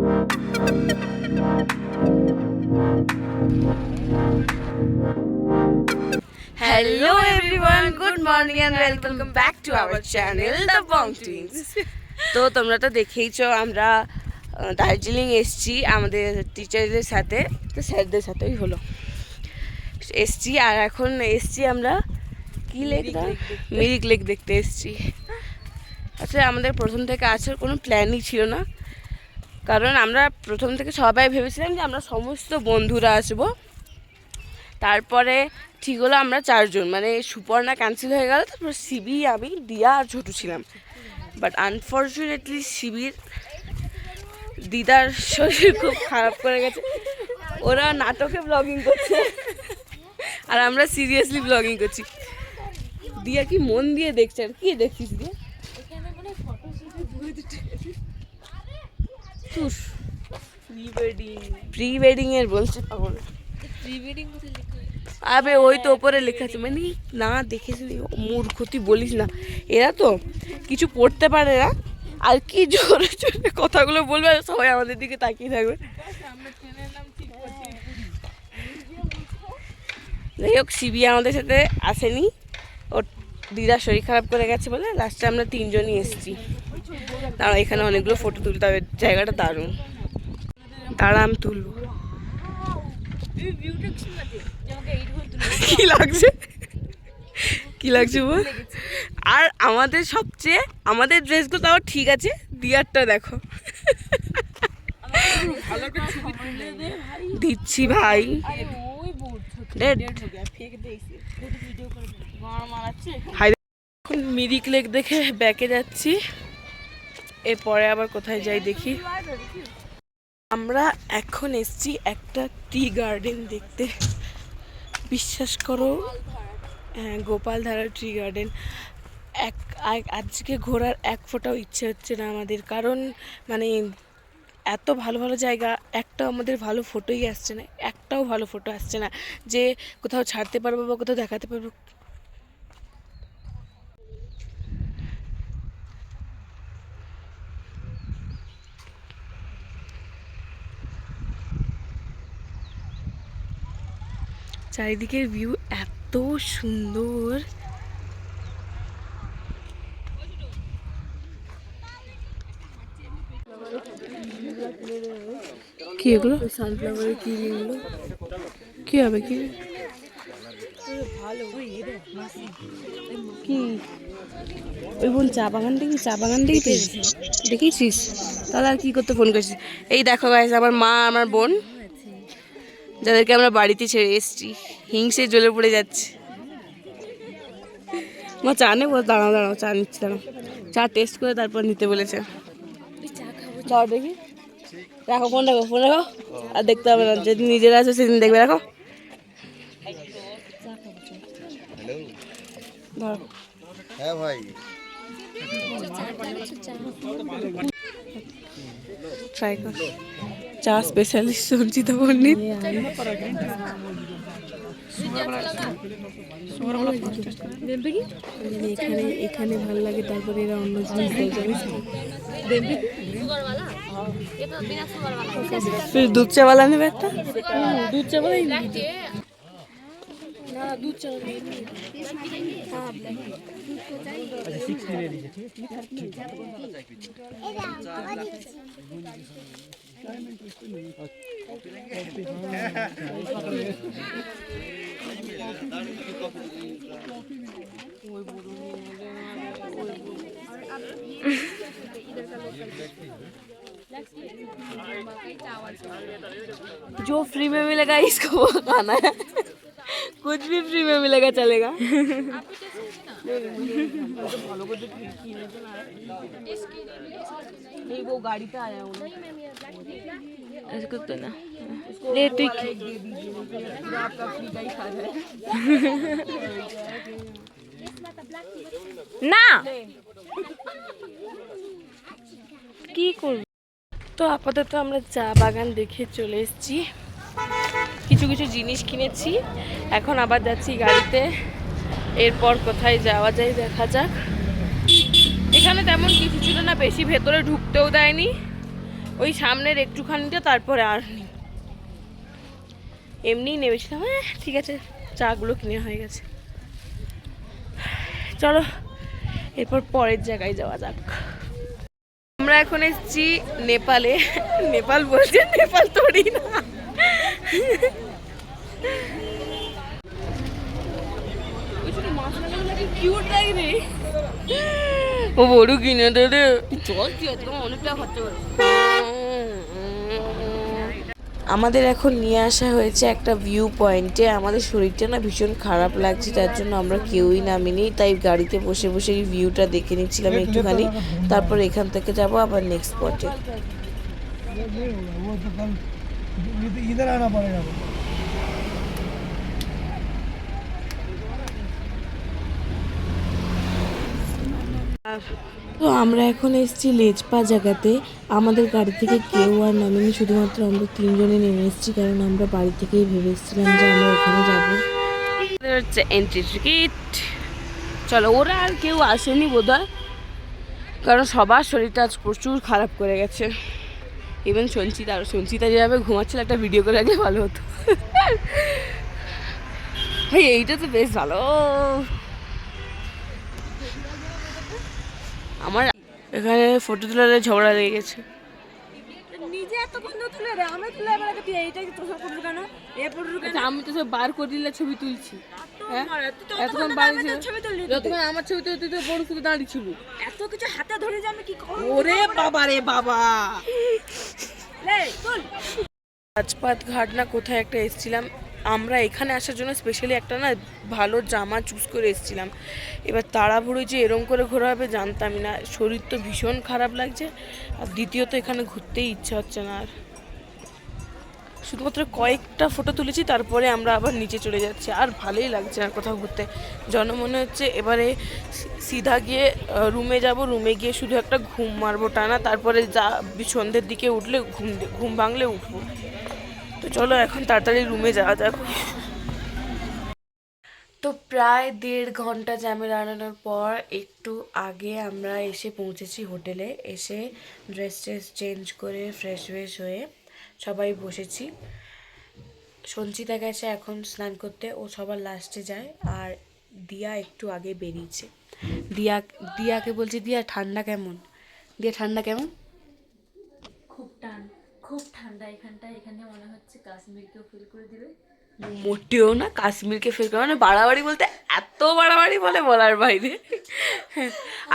Hello everyone, good morning and welcome back to our channel The Bong Twins. তো তোমরা তো দেখেইছো আমরা দার্জিলিং এসছি আমাদের টিচারদের সাথে, তো স্যারদের সাথেই হলো এসছি। আর এখন এসছি আমরা কি লেক, মিরিক লেক দেখতে এসছি। আসলে আমাদের প্রথম থেকে আসার কোনো প্ল্যানই ছিল না, কারণ আমরা প্রথম থেকে সবাই ভেবেছিলাম যে আমরা সমস্ত বন্ধুরা আসবো। তারপরে ঠিক হলো আমরা চারজন, মানে সুপর্ণা ক্যান্সেল হয়ে গেল, তারপর শিবি, আমি, দিয়া আর ছোটু ছিলাম। বাট আনফর্চুনেটলি শিবির দিদার শরীর খুব খারাপ করে গেছে, ওরা নাটকে ব্লগিং করছে আর আমরা সিরিয়াসলি ব্লগিং করছি। দিয়া কি মন দিয়ে দেখছে, আর কি দেখছিস দিয়া? প্রি ওয়েডিং এর বলছে পাগল। আবে ওই তো ওপরে লেখা আছে, মানে না দেখেছি মূর্খতি বলিস না, এরা তো কিছু পড়তে পারে না আর কি জোরে জোরে কথাগুলো বলবে আর সবাই আমাদের দিকে তাকিয়ে থাকবে। যাই হোক, শিবি আমাদের সাথে আসেনি, ওর দিদার শরীর খারাপ করে গেছে বলে লাস্টে আমরা তিনজনই এসেছি। তারা এখানে অনেকগুলো ফটো তুলতে হবে, জায়গাটা দারুণ। তারা আমি তুলবো। কি লাগছে, কি লাগছে বল? আর আমাদের সবচেয়ে আমাদের ড্রেসগুলো তাও ঠিক আছে, দিয়ারটা দেখো। দিচ্ছি ভাই। এখন মিরিক লেক দেখে ব্যাকে যাচ্ছি, এরপরে আবার কোথায় যাই দেখি। আমরা এখন এসছি একটা টি গার্ডেন দেখতে, বিশ্বাস করো। হ্যাঁ, গোপালধারা টি গার্ডেন। আজকে ঘোরার এক ফোঁটাও ইচ্ছে হচ্ছে না আমাদের, কারণ মানে এত ভালো ভালো জায়গা, একটাও আমাদের ভালো ফটোই আসছে না, একটাও ভালো ফটো আসছে না যে কোথাও ছাড়তে পারবো বা কোথাও দেখাতে পারবো। চারিদিকের ভিউ এত সুন্দর, কি এগুলো সানফ্লাওয়ারের কি এগুলো কি হবে, কি কি ওই বোন চা বাগান থেকে, চা বাগান থেকে পেয়েছি দেখেছিস? তাহলে আর কি করতে ফোন করছিস? এই দেখো গাইস, আমার মা আমার বোন যাদেরকে আমরা বাড়িতে ছেড়ে এসেছি হিংসে জ্বলে পড়ে যাচ্ছে। মা চা নেবো, দাঁড়াও দাঁড়াও, চা নিচ্ছি, দাঁড়াও। চা টেস্ট করে তারপর নিতে বলেছে। যাও দেখি, রাখো ফোন, রাখো ফোন রাখো, আর দেখতে হবে না, যেদিন নিজেরা আছে সেদিন দেখবে। রাখো, ধরো। হ্যাঁ ভাই, ট্রাই কর। চা স্পেশালিস্ট সঞ্চিতা পণ্ডিত। এখানে এখানে ভালো লাগে, তারপরে এরা অন্য জিনিস फिर दूध चा वाला नहीं बैठता, दूध चा वाला ही ना, दूध चा जो फ्री में मिलेगा इसको वो खाना है, कुछ भी फ्री में मिलेगा चलेगा। नहीं वो गाड़ी पे आया हूँ इसको तो ना ले तू आपका फ्री का ही खा रहा है না কি করব। তো আপাতত আমরা চা বাগান দেখে চলে এসেছি, কিছু কিছু জিনিস কিনেছি, এখন আবার যাচ্ছি গাড়িতে। এরপর কোথায় যাওয়া যায় দেখা যাক। এখানে তেমন কিছু ছিল না, বেশি ভেতরে ঢুকতেও দেয়নি, ওই সামনের একটুখানিটা, তারপরে আর নেই, এমনিই নেমেছিলাম। হ্যাঁ ঠিক আছে, চাগুলো কিনে হয়ে গেছে। চলো এরপর পরের জায়গায় যাওয়া যাক। আমরা এখন এসেছি নেপালে। নেপাল বলছে, নেপাল তোরই না। ও বড় কিনে দে, চল অনেকটা খরচা করে। আমাদের এখন নিয়ে আসা হয়েছে একটা ভিউ পয়েন্টে। আমাদের শরীরটা না ভীষণ খারাপ লাগছে, তার জন্য আমরা কেউই নামিনি, তাই গাড়িতে বসে বসে এই ভিউটা দেখে নিচ্ছিলাম একটুখানি। তারপর এখান থেকে যাব আবার নেক্সট স্পটে। তো আমরা এখন এসেছি লেজপা জায়গাতে। আমাদের গাড়ি থেকে কেউ আর নামেনি, শুধুমাত্র আমরা তিনজনে নেমে এসেছি, কারণ আমরা বাড়ি থেকেই ভেবে এসেছিলাম যে আমরা ওখানে যাবো। হচ্ছে এন্ট্রি টিকিট। চলো, ওরা আর কেউ আসেনি বোধহয়, কারণ সবার শরীরটা আজ প্রচুর খারাপ করে গেছে। ইভেন সঞ্চিতা, আর সঞ্চিতা যেভাবে ঘুমাচ্ছিল একটা ভিডিও করে রাখলে ভালো হতো। ভাই এইটা তো বেশ ভালো। আমার এখানে ফটো তোলার ঝগড়া লেগে গেছে। আমি তো সব বার করে দিলে ছবি তুলছি। এতক্ষণ বাড়ি যতক্ষণ আমার ছবি তুলতে তুই বড় থেকে দাঁড়িয়ে ছিল, এত কিছু হাতে ধরে যে আমি কি করব। ওরে বাবা রে বাবা, রাজপাত ঘাট না কোথায় একটা এসেছিলাম আমরা। এখানে আসার জন্য স্পেশালি একটা না ভালো জামা চুজ করে এসেছিলাম। এবার তাড়াহুড়ো যে এরম করে ঘোরা হবে জানতামই না। শরীর তো ভীষণ খারাপ লাগছে, আর দ্বিতীয়ত এখানে ঘুরতেই ইচ্ছা হচ্ছে না আর। শুধুমাত্র কয়েকটা ফটো তুলেছি, তারপরে আমরা আবার নিচে চলে যাচ্ছি। আর ভালোই লাগছে না কোথাও ঘুরতে। যেন মনে হচ্ছে এবারে সিধা গিয়ে রুমে যাব, রুমে গিয়ে শুধু একটা ঘুম মারবো টানা, তারপরে যা সন্ধ্যের দিকে উঠলে ঘুম ভাঙলে উঠবো। তো চলো এখন তাড়াতাড়ি রুমে যাওয়া যাক। তো প্রায় 1.5 ঘন্টা জ্যামে দাঁড়ানোর পর একটু আগে আমরা এসে পৌঁছেছি হোটেলে। এসে ড্রেস চেঞ্জ করে ফ্রেশ হয়ে সবাই বসেছি। সঞ্চিতা গেছে এখন স্নান করতে, ও সবার লাস্টে যায়। আর দিয়া একটু আগে বেরিয়েছে। দিয়াকে বলছি, দিয়া ঠান্ডা কেমন? দিয়া ঠান্ডা কেমন? খুব ঠান্ডা এখানটায়। এখানে মনে হচ্ছে কাশ্মীরকেও ফিল করে দিবে। মোটেও না, কাশ্মীরকে ফিল করে মানে বাড়াবাড়ি বলতে এত বাড়াবাড়ি বলে বলার বাইরে।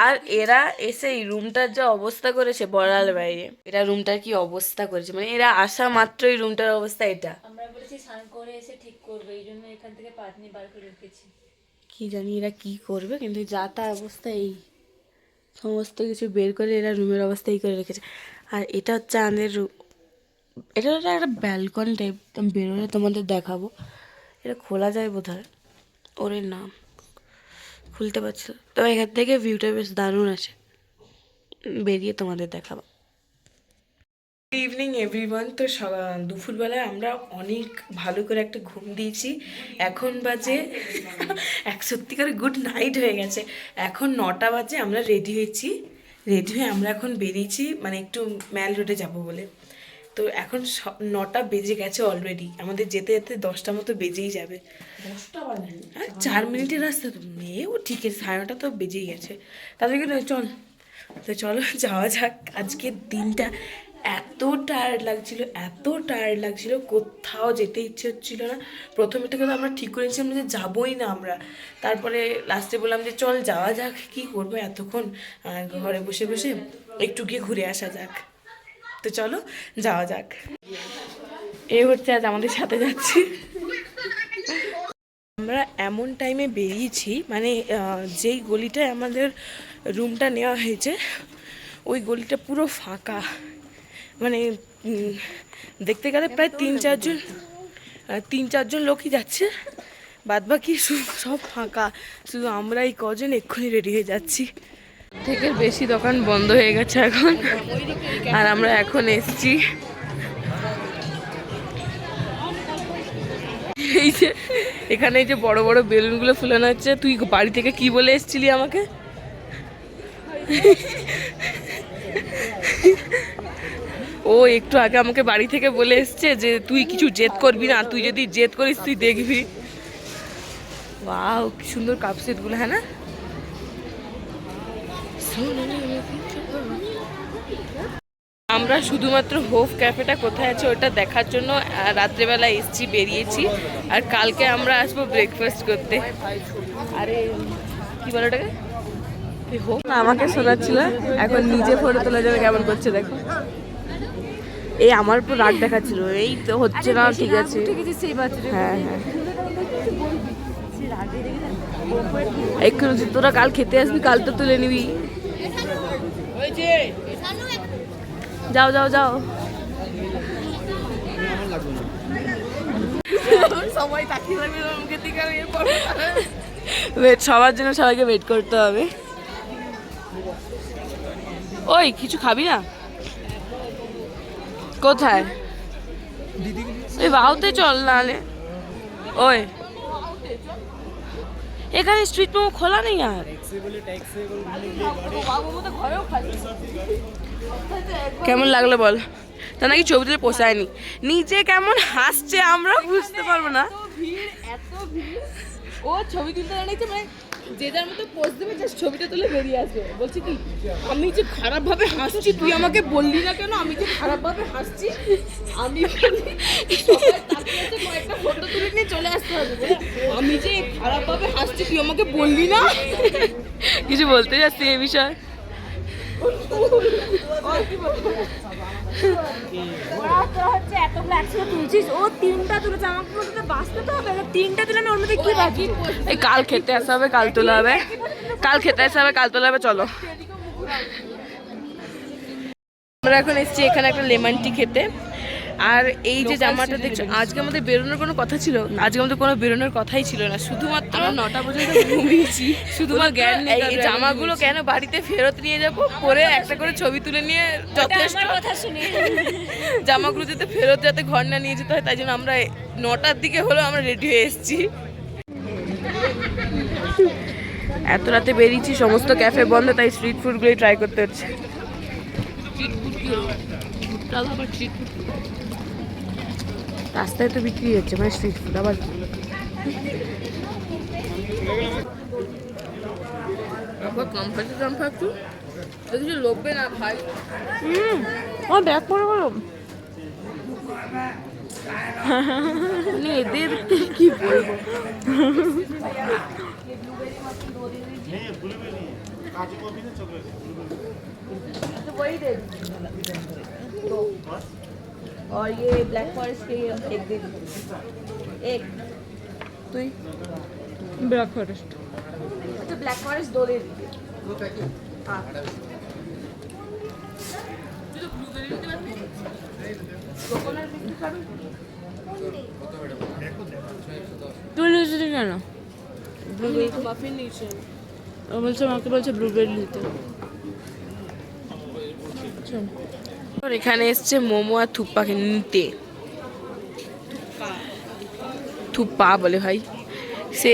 আর এরা এসে এই রুমটার যা অবস্থা করেছে বলার বাইরে। এরা রুমটার কি অবস্থা করেছে, মানে এরা আসা মাত্রই রুমটার অবস্থা এটা। আমরা বলেছি স্নান করে এসে ঠিক করবে, এই জন্য এখান থেকে পাতনি বার করে রেখেছি। কি জানি এরা কি করবে, কিন্তু যা তা অবস্থা এই সমস্ত কিছু বের করে এরা রুমের অবস্থা এই করে রেখেছে। আর এটা হচ্ছে আমাদের রুম। এটা একটা ব্যালকনি টাইপ, আমি বেরোলে তোমাদের দেখাবো। এটা খোলা যায় বোধহয়, ওরে নাম খুলতে পারছি না। তো এখান থেকে ভিউটা বেশ দারুণ আছে, বেরিয়ে তোমাদের দেখাবো। Good evening everyone. তো দুপুরবেলায় আমরা অনেক ভালো করে একটা ঘুম দিয়েছি। এখন বাজে এক সত্যিকার গুড নাইট হয়ে গেছে। এখন 9টা বাজে, আমরা রেডি হয়েছি। রেডি হয়ে আমরা এখন বেরিয়েছি, মানে একটু ম্যাল রোডে যাব বলে। তো এখন 9টা বেজে গেছে অলরেডি, আমাদের যেতে যেতে 10টা মতো বেজেই যাবে। 10টা বাজে, হ্যাঁ 4 মিনিটের রাস্তা তো মেয়েও ঠিক আছে, 9:30 তো বেজেই গেছে। তাদেরকে চল, তো চলো যাওয়া যাক। আজকের দিনটা এত টায়ার্ড লাগছিল, কোথাও যেতে ইচ্ছে হচ্ছিল না। প্রথমে থেকে তো আমরা ঠিক করেছিলাম যে যাবোই না আমরা, তারপরে লাস্টে বললাম যে চল যাওয়া যাক, কি করবো এতক্ষণ ঘরে বসে বসে, একটু গিয়ে ঘুরে আসা যাক। তো চলো যাওয়া যাক। এই হচ্ছে আজ আমাদের সাথে যাচ্ছি। আমরা এমন টাইমে বেরিয়েছি, মানে যেই গলিটায় আমাদের রুমটা নেওয়া হয়েছে ওই গলিটা পুরো ফাঁকা। মানে দেখতে গেলে প্রায় 3-4 জন লোকই যাচ্ছে, বাদবাকি সব ফাঁকা। শুধু আমরা এই কজন এক্ষুনি রেডি হয়ে যাচ্ছি। থেকে বেশি দোকান বন্ধ হয়ে গেছে এখন, আর আমরা এখন এসছি এই যে এখানে এই যে বড় বড় বেলুনগুলো ফুলানো হচ্ছে। তুই বাড়ি থেকে কি বলে এসেছিলি আমাকে? ও ও একটু আগে আমাকে বাড়ি থেকে বলে এসছে যে তুই কিছু জেদ করবি না, তুই যদি জেদ করিস তুই দেখবি। ওয়াও কি সুন্দর কাপ সেটগুলো, হ্যাঁ না? আমরা শুধুমাত্র হোফ ক্যাফেটা কোথায় আছে ওটা দেখার জন্য রাত্রেবেলা এসছি, বেরিয়েছি। আর কালকে আমরা আসবো ব্রেকফাস্ট করতে। আরে কি বলে ওটাকে, হোক না, আমাকে শোনাচ্ছিল, এখন নিজে ফটো তোলার জন্য কেমন করছে দেখো। এই আমার উপর রাগ দেখাচ্ছিল, এই তো হচ্ছে না, ঠিক আছে। হ্যাঁ হ্যাঁ, এক্ষুনি তোরা কাল খেতে আসবি, কাল তো তুলে নিবি। যাও যাও যাও, সবাই তাকিয়ে থাকবে মুখের দিকে, ওয়েট, সবার জন্য সবাইকে ওয়েট করতে হবে। ওই কিছু খাবি না? কোথায়? ওই বাউতে চল, নাহলে ওই এখানে স্ট্রিট মোমো খোলা নেই আর। কেমন লাগলো বল? তা নাকি ছবি তুলে পোষায়নি, নিচে কেমন হাসছে আমরা বুঝতে পারবো না। ও ছবি তুলতে জানাইছে, মানে যে যার মতো পোজ দেবে, জাস্ট ছবিটা তুলে বেরিয়ে আসবে। বলছি কি, আমি যে খারাপ ভাবে হাসছি তুই আমাকে বললি না কেন? আমি যে খারাপ ভাবে হাসছি, আমি কয়েকটা ফটো তুলে নিয়ে চলে আসতে হবে। আমি যে খারাপ ভাবে হাসছি তুই আমাকে বললি না। কিছু বলতে যাচ্ছি এই বিষয়ে? এই কাল খেতে আসা হবে, কাল তোলা হবে, কাল খেতে আসা হবে, কাল তোলা হবে। চলো, আমরা এখন এসেছি এখানে একটা লেমন টি খেতে। আর এই যে জামাটা দেখছো, আজকে আমাদের বেরোনোর কোনো কথা ছিল, আজকে আমাদের কোনো বেরোনোর কথাই ছিল না, শুধুমাত্র 9টা পর্যন্ত ঘুমিয়েছি। শুধুমাত্র এই জামাগুলো কেন বাড়িতে ফেরত নিয়ে যাবো, পরে একটা করে ছবি তুলে নিয়ে যথেষ্ট। জামাগুলো যাতে ফেরত, যাতে ঘর না নিয়ে যেতে হয়, তাই জন্য আমরা 9টার দিকে হলো আমরা রেডি হয়ে এসেছি। এত রাতে বেরিয়েছি, সমস্ত ক্যাফে বন্ধ, তাই স্ট্রিট ফুডগুলোই ট্রাই করতে হচ্ছে। রাস্তায় তো বিক্রি হচ্ছে, মানে স্ট্রিট ফুড আবার কি? কিছু লোকবে না ভাই। আমার ব্যাগ পরে বলো, এদের কি বলবো। और ये ब्लैक फॉरेस्ट के एक दे एक तुई ब्लैक फॉरेस्ट, अच्छा ब्लैक फॉरेस्ट 2 दे दीजिए। हाँ তুই নিয়েছিস কেন? ব্লুবেরি মাফিন নিয়েছি, ও বলছে, আমাকে বলছে ব্লুবেরি নিতে। এখানে এসছে মোমো আর থুপ্পাকে নিতে, থুপ্পা বলে ভাই। সে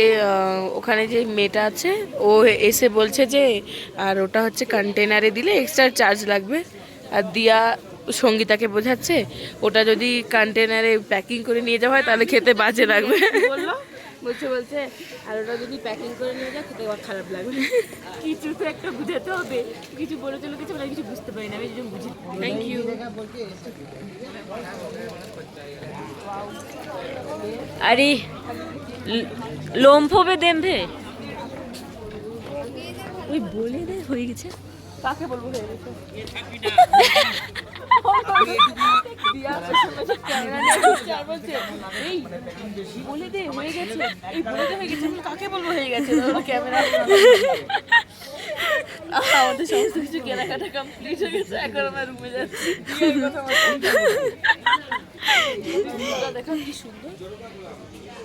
ওখানে যে মেয়েটা আছে ও এসে বলছে যে আর ওটা হচ্ছে কন্টেনারে দিলে এক্সট্রা চার্জ লাগবে। আর দিয়া সঙ্গীতাকে বোঝাচ্ছে ওটা যদি কন্টেনারে প্যাকিং করে নিয়ে যাওয়া হয় তাহলে খেতে বাজে লাগবে। বলছে আর ওটা যদি প্যাকিং করে নিয়ে যায় খেতে খারাপ লাগবে। কিছু তো একটা বুঝাতে হবে, কিছু বলে চলে কিছু কিছু বুঝতে পারি না, আমি যেরকম বুঝি। Thank you. আরে লোম ফোবে দেম ভে, ওই বলে দে হয়ে গেছে। কাকে বলবো হয়ে গেছে? বলে দে হয়ে গেছে, এই বলে দে হয়ে গেছে, কাকে বলবো হয়ে গেছে? ক্যামেরা আমাদের সমস্ত কিছু কেনাকাটা কমপ্লিট হয়ে গেছে, এখন আমরা রুমে যাচ্ছি। দেখো কি সুন্দর,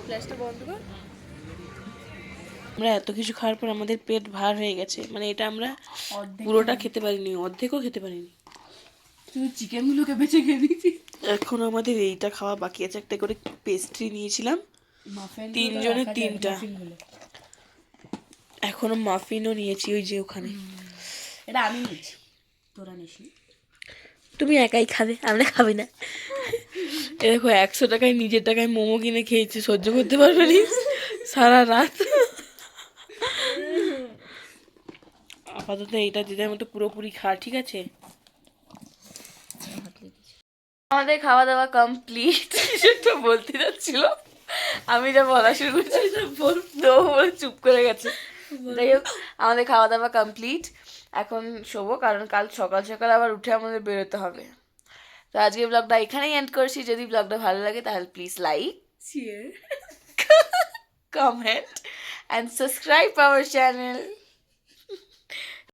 ফ্ল্যাশটা বন্ধ কর। আমরা এত কিছু খাওয়ার পর আমাদের পেট ভার হয়ে গেছে, মানে এটা আমরা পুরোটা খেতে পারিনি, অর্ধেকও খেতে পারিনি, শুধু চিকেনগুলোকে বেঁচে খেয়ে দিয়েছি। এখন আমাদের এইটা খাওয়া বাকি আছে, একটা করে পেস্ট্রি নিয়েছিলাম, 3 জনের 3টা, এখনো মাফিনও নিয়েছি ওই যে ওখানে। এটা আমি নিয়েছি, তোরা নিসনি। তুমি একাই খাবে, আমরা খাবি না। এ দেখো 100 টাকায় নিজের টাকায় মোমো কিনে খেয়েছি, সহ্য করতে পারবে না সারা রাত। আপাতত এইটা দিদার মতো পুরোপুরি খা, ঠিক আছে? আমাদের খাওয়া দাওয়া কমপ্লিট। সেটা বলতে যাচ্ছিল, আমি যা বলা শুরু করছি তো বলে চুপ করে গেছে। যাই হোক, আমাদের খাওয়া দাওয়া কমপ্লিট, এখন শোবো, কারণ কাল সকাল সকাল আবার উঠে আমাদের বেরোতে হবে। তো আজকে ব্লগটা এখানেই এন্ড করছি। যদি ব্লগটা ভালো লাগে তাহলে please like, share, comment and subscribe our channel.